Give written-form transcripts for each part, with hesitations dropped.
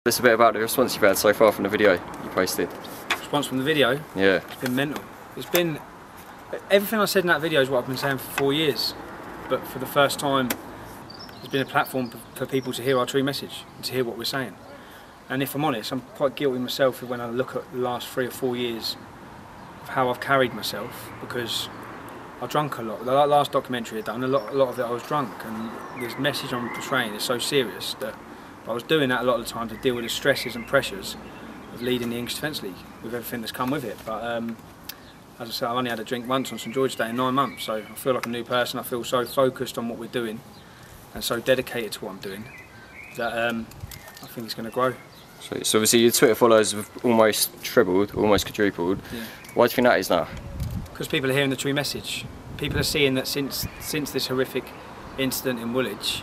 This a bit about the response you've had so far from the video you posted. Response from the video? Yeah. It's been mental. It's been... Everything I said in that video is what I've been saying for 4 years. But for the first time, there's been a platform for people to hear our true message and to hear what we're saying. And if I'm honest, I'm quite guilty myself when I look at the last 3 or 4 years of how I've carried myself, because I drunk a lot. The last documentary I'd done, a lot of it I was drunk, and this message I'm portraying is so serious that I was doing that a lot of the time to deal with the stresses and pressures of leading the English Defence League with everything that's come with it. But as I said, I've only had a drink once on St George's Day in 9 months, so I feel like a new person. I feel so focused on what we're doing and so dedicated to what I'm doing that I think it's going to grow. So obviously your Twitter followers have almost trebled, almost quadrupled. Yeah. Why do you think that is now? Because people are hearing the true message. People are seeing that since this horrific incident in Woolwich,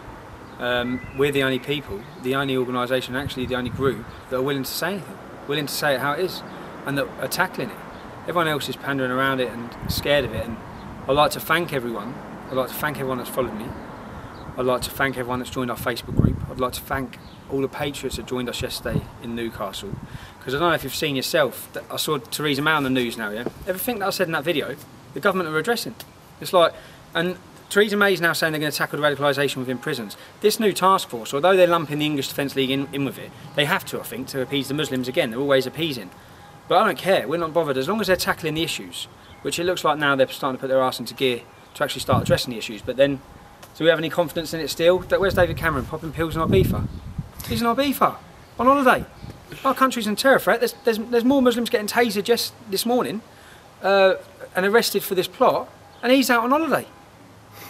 we're the only people, the only organisation, actually the only group that are willing to say anything, willing to say it how it is, and that are tackling it. Everyone else is pandering around it and scared of it, and I'd like to thank everyone. I'd like to thank everyone that's followed me. I'd like to thank everyone that's joined our Facebook group. I'd like to thank all the patriots that joined us yesterday in Newcastle, because I don't know if you've seen yourself, that I saw Theresa May on the news now, yeah? Everything that I said in that video, the government are addressing. It's like, and Theresa May's now saying they're going to tackle the radicalisation within prisons. This new task force, although they're lumping the English Defence League in with it, they have to, I think, to appease the Muslims again. They're always appeasing. But I don't care, we're not bothered, as long as they're tackling the issues, which it looks like now they're starting to put their arse into gear to actually start addressing the issues. But then, do we have any confidence in it still? Where's David Cameron popping pills in Ibiza? He's in Ibiza, on holiday. Our country's in terror threat. There's more Muslims getting tasered just this morning and arrested for this plot, and he's out on holiday.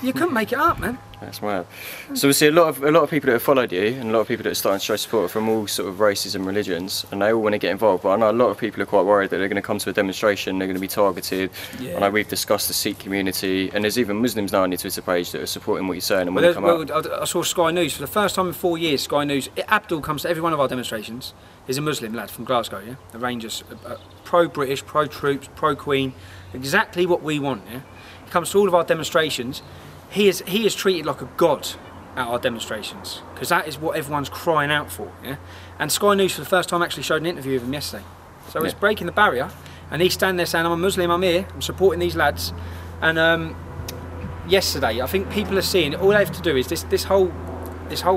You couldn't make it up, man. That's mad. So we see a lot of people that have followed you, and a lot of people that are starting to show support from all sort of races and religions, and they all want to get involved. But I know a lot of people are quite worried that they're going to come to a demonstration, they're going to be targeted. Yeah. I know we've discussed the Sikh community, and there's even Muslims now on your Twitter page that are supporting what you're saying and want to come out. I saw Sky News for the first time in 4 years. Sky News, Abdul comes to every one of our demonstrations. He's a Muslim lad from Glasgow, yeah, the Rangers, pro-British, pro-troops, pro-Queen, exactly what we want. Yeah, he comes to all of our demonstrations. He is treated like a god at our demonstrations, because that is what everyone's crying out for. Yeah? And Sky News for the first time actually showed an interview with him yesterday. So it's breaking the barrier, and he's standing there saying, I'm a Muslim, I'm here, I'm supporting these lads. And yesterday, I think people are seeing, all they have to do is this whole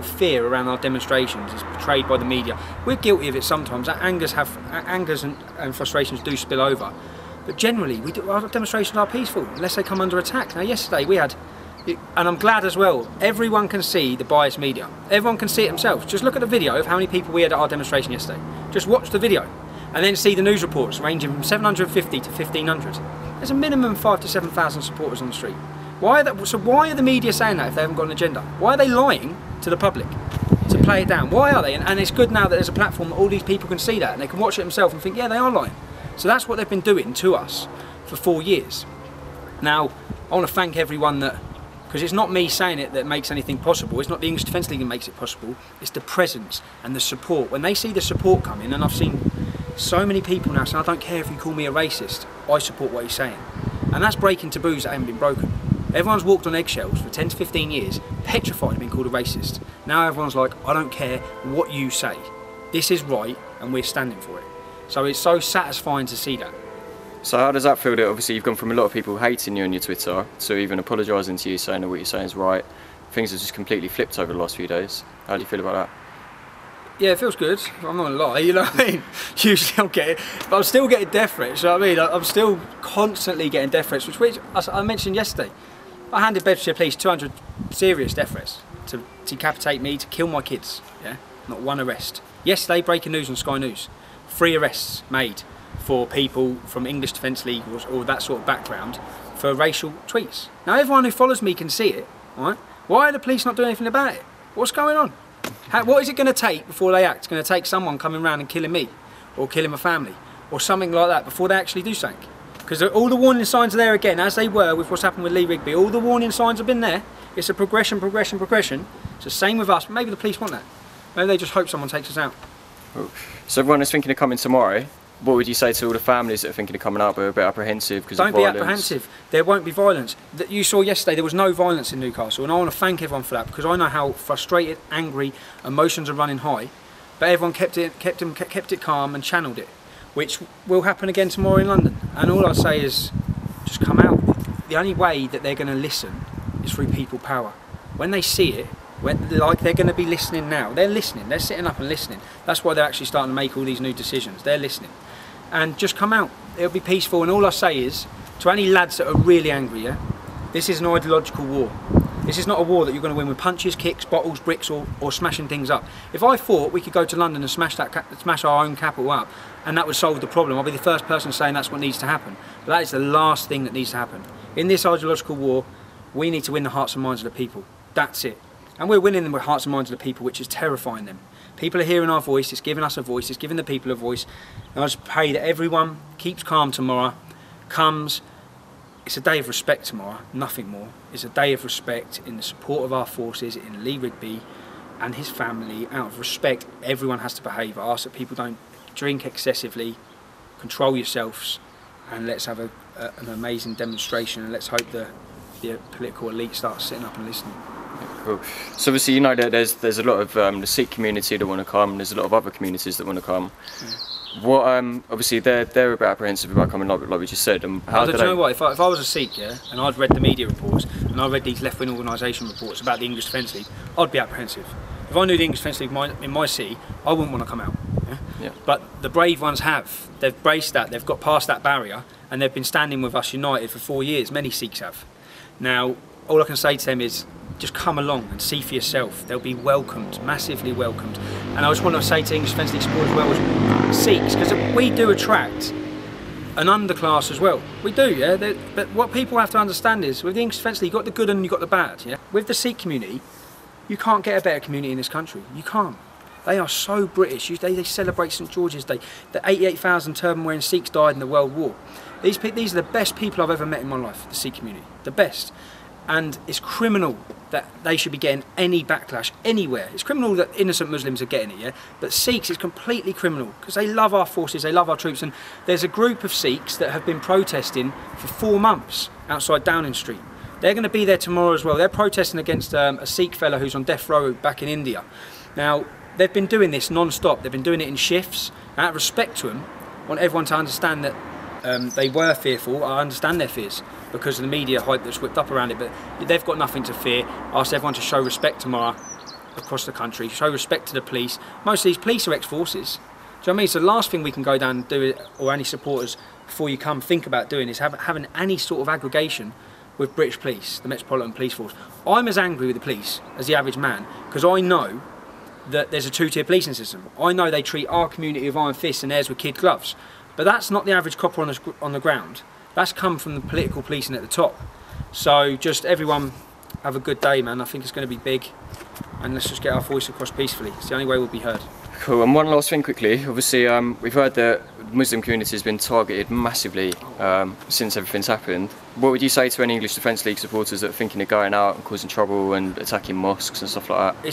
fear around our demonstrations is portrayed by the media. We're guilty of it sometimes. Angers and frustrations do spill over. But generally, our demonstrations are peaceful, unless they come under attack. Now yesterday we had, and I'm glad as well, everyone can see the biased media. Everyone can see it themselves. Just look at the video of how many people we had at our demonstration yesterday. Just watch the video and then see the news reports ranging from 750 to 1,500. There's a minimum 5,000 to 7,000 supporters on the street. So why are the media saying that if they haven't got an agenda? Why are they lying to the public to play it down? Why are they? And it's good now that there's a platform that all these people can see that and they can watch it themselves and think, yeah, they are lying. So that's what they've been doing to us for 4 years. Now, I want to thank everyone that, because it's not me saying it that makes anything possible, it's not the English Defence League that makes it possible, it's the presence and the support. When they see the support come in, and I've seen so many people now saying, I don't care if you call me a racist, I support what he's saying. And that's breaking taboos that haven't been broken. Everyone's walked on eggshells for 10 to 15 years, petrified of being called a racist. Now everyone's like, I don't care what you say. This is right, and we're standing for it. So it's so satisfying to see that. So how does that feel that obviously you've gone from a lot of people hating you on your Twitter to even apologising to you, saying that what you're saying is right? Things have just completely flipped over the last few days. How do you feel about that? Yeah, it feels good. I'm not gonna lie, you know what I mean? Usually I'm getting, but I'm still getting death threats, you know what I mean? I'm still constantly getting death threats, which I mentioned yesterday. I handed Bedfordshire Police 200 serious death threats to decapitate me, to kill my kids, yeah? Not one arrest. Yesterday, breaking news on Sky News, 3 arrests made for people from English Defence League or that sort of background for racial tweets. Now everyone who follows me can see it, right? Why are the police not doing anything about it? What's going on? What is it going to take before they act? It's going to take someone coming around and killing me, or killing my family, or something like that before they actually do something. Because all the warning signs are there again, as they were with what's happened with Lee Rigby. All the warning signs have been there. It's a progression. It's the same with us, but maybe the police want that. Maybe they just hope someone takes us out. So everyone is thinking of coming tomorrow. What would you say to all the families that are thinking of coming out but are a bit apprehensive because of violence? Don't be apprehensive. There won't be violence. That you saw yesterday, there was no violence in Newcastle, and I want to thank everyone for that, because I know how frustrated, angry, emotions are running high. but everyone kept it calm and channeled it, which will happen again tomorrow in London. And all I say is, just come out. The only way that they're going to listen is through people power. When they see it, like they're going to be listening now. They're listening. They're sitting up and listening. That's why they're actually starting to make all these new decisions. They're listening. And just come out. It'll be peaceful. And all I say is, to any lads that are really angry, yeah, this is an ideological war. This is not a war that you're going to win with punches, kicks, bottles, bricks, or smashing things up. If I thought we could go to London and smash our own capital up, and that would solve the problem, I'll be the first person saying that's what needs to happen. But that is the last thing that needs to happen. In this ideological war, we need to win the hearts and minds of the people. That's it. And we're winning them with hearts and minds of the people, which is terrifying them. People are hearing our voice, it's giving us a voice, it's giving the people a voice. And I just pray that everyone keeps calm tomorrow, comes. It's a day of respect tomorrow, nothing more. It's a day of respect in the support of our forces, in Lee Rigby and his family. Out of respect, everyone has to behave. I ask that people don't drink excessively, control yourselves, and let's have an amazing demonstration, and let's hope the political elite starts sitting up and listening. Cool. So obviously, you know that there's a lot of the Sikh community that want to come, and there's a lot of other communities that want to come. What obviously they're a bit apprehensive about coming, like we just said. And how do you know what? If I was a Sikh, yeah, and I'd read the media reports and I read these left-wing organisation reports about the English Defence League, I'd be apprehensive. If I knew the English Defence League in my city, I wouldn't want to come out. Yeah? Yeah. But the brave ones have. They've braced that. They've got past that barrier, and they've been standing with us united for 4 years. Many Sikhs have. Now, all I can say to them is, just come along and see for yourself. They'll be welcomed, massively welcomed. And I just want to say to English Defence League supporters as well as Sikhs, because we do attract an underclass as well. We do, yeah? But what people have to understand is, with the English Defence League, you've got the good and you've got the bad, yeah? With the Sikh community, you can't get a better community in this country. You can't. They are so British. They celebrate St George's Day. The 88,000 turban-wearing Sikhs died in the World War. These are the best people I've ever met in my life, the Sikh community. The best. And it's criminal that they should be getting any backlash anywhere. It's criminal that innocent Muslims are getting it, yeah? But Sikhs is completely criminal because they love our forces, they love our troops. And there's a group of Sikhs that have been protesting for 4 months outside Downing Street. They're going to be there tomorrow as well. They're protesting against a Sikh fella who's on death row back in India. Now, they've been doing this non-stop. They've been doing it in shifts. And out of respect to them, I want everyone to understand that they were fearful. I understand their fears because of the media hype that's whipped up around it, but they've got nothing to fear. I ask everyone to show respect tomorrow across the country, show respect to the police. Most of these police are ex-forces. Do you know what I mean? So the last thing we can go down and do, or any supporters before you come think about doing, is having any sort of aggregation with British police, the Metropolitan Police Force. I'm as angry with the police as the average man because I know that there's a two-tier policing system. I know they treat our community with iron fists and theirs with kid gloves. But that's not the average copper on the ground. That's come from the political policing at the top. So just everyone have a good day, man. I think it's going to be big. And let's just get our voice across peacefully. It's the only way we'll be heard. Cool. And one last thing quickly. Obviously, we've heard that the Muslim community has been targeted massively since everything's happened. What would you say to any English Defence League supporters that are thinking of going out and causing trouble and attacking mosques and stuff like that?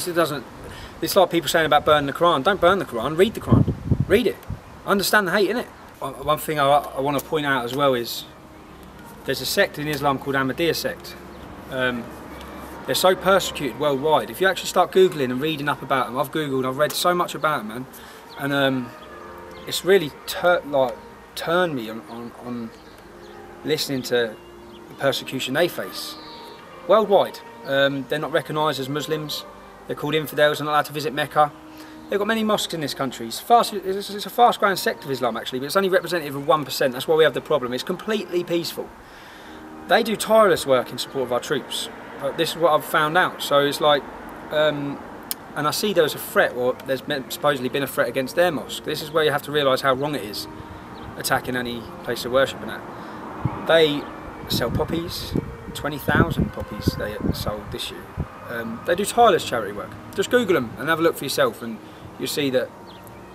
It's like people saying about burning the Quran. Don't burn the Quran. Read the Quran. Read it. Understand the hate, innit? One thing I want to point out as well is there's a sect in Islam called Ahmadiyya sect. They're so persecuted worldwide. If you actually start Googling and reading up about them, I've Googled, I've read so much about them, man. And it's really turned me on listening to the persecution they face. Worldwide. They're not recognised as Muslims. They're called infidels, they're not allowed to visit Mecca. They've got many mosques in this country. It's a fast-growing sect of Islam, actually, but it's only representative of 1%. That's why we have the problem. It's completely peaceful. They do tireless work in support of our troops. This is what I've found out. So it's like, and I see there was a threat, or there's supposedly been a threat against their mosque. This is where you have to realise how wrong it is, attacking any place of worship and that. They sell poppies, 20,000 poppies they sold this year. They do tireless charity work. Just Google them and have a look for yourself, and you'll see that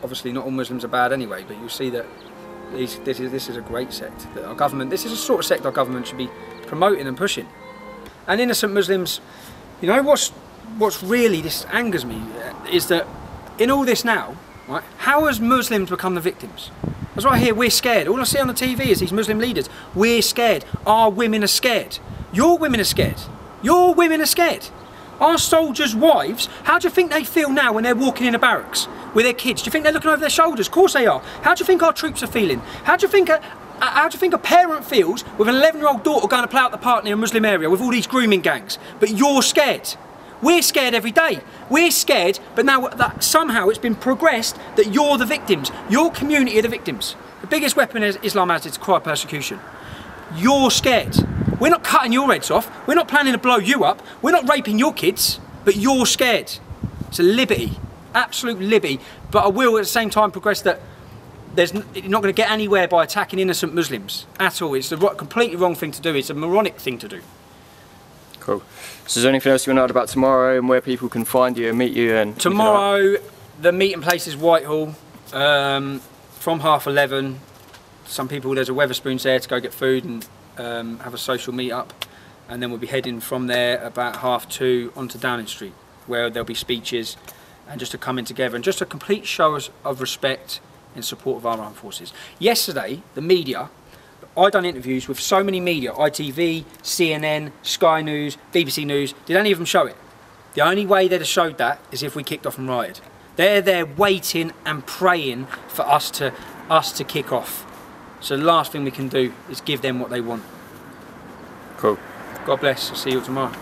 obviously not all Muslims are bad anyway, but you'll see that this is a great sect that our government, this is a sort of sect our government should be promoting and pushing. And innocent Muslims, you know what's really, this angers me, is that in all this now, right, how has Muslims become the victims? That's why I hear we're scared. All I see on the TV is these Muslim leaders. We're scared. Our women are scared. Your women are scared. Your women are scared. Our soldiers' wives, how do you think they feel now when they're walking in the barracks? with their kids? Do you think they're looking over their shoulders? Of course they are. How do you think our troops are feeling? How do you think a parent feels with an 11-year-old daughter going to play out the park near a Muslim area with all these grooming gangs? But you're scared. We're scared every day. We're scared, but now that somehow it's been progressed that you're the victims. Your community are the victims. The biggest weapon Islam has is to cry persecution. You're scared. We're not cutting your heads off. We're not planning to blow you up. We're not raping your kids, but you're scared. It's a liberty, absolute liberty. But I will at the same time progress that you're not going to get anywhere by attacking innocent Muslims at all. It's the completely wrong thing to do. It's a moronic thing to do. Cool. So is there anything else you want to add about tomorrow and where people can find you and meet you? And tomorrow, the meeting place is Whitehall from 11:30. Some people, there's a Wetherspoons there to go get food and have a social meet up, and then we'll be heading from there about 2:30 onto Downing Street, where there'll be speeches and just a coming together and just a complete show of respect in support of our armed forces. Yesterday, the media, I done interviews with so many media, ITV, CNN, Sky News, BBC News. Did any of them show it? The only way they'd have showed that is if we kicked off and rioted. They're there waiting and praying for us to kick off. So the last thing we can do is give them what they want. Cool. God bless. I'll see you tomorrow.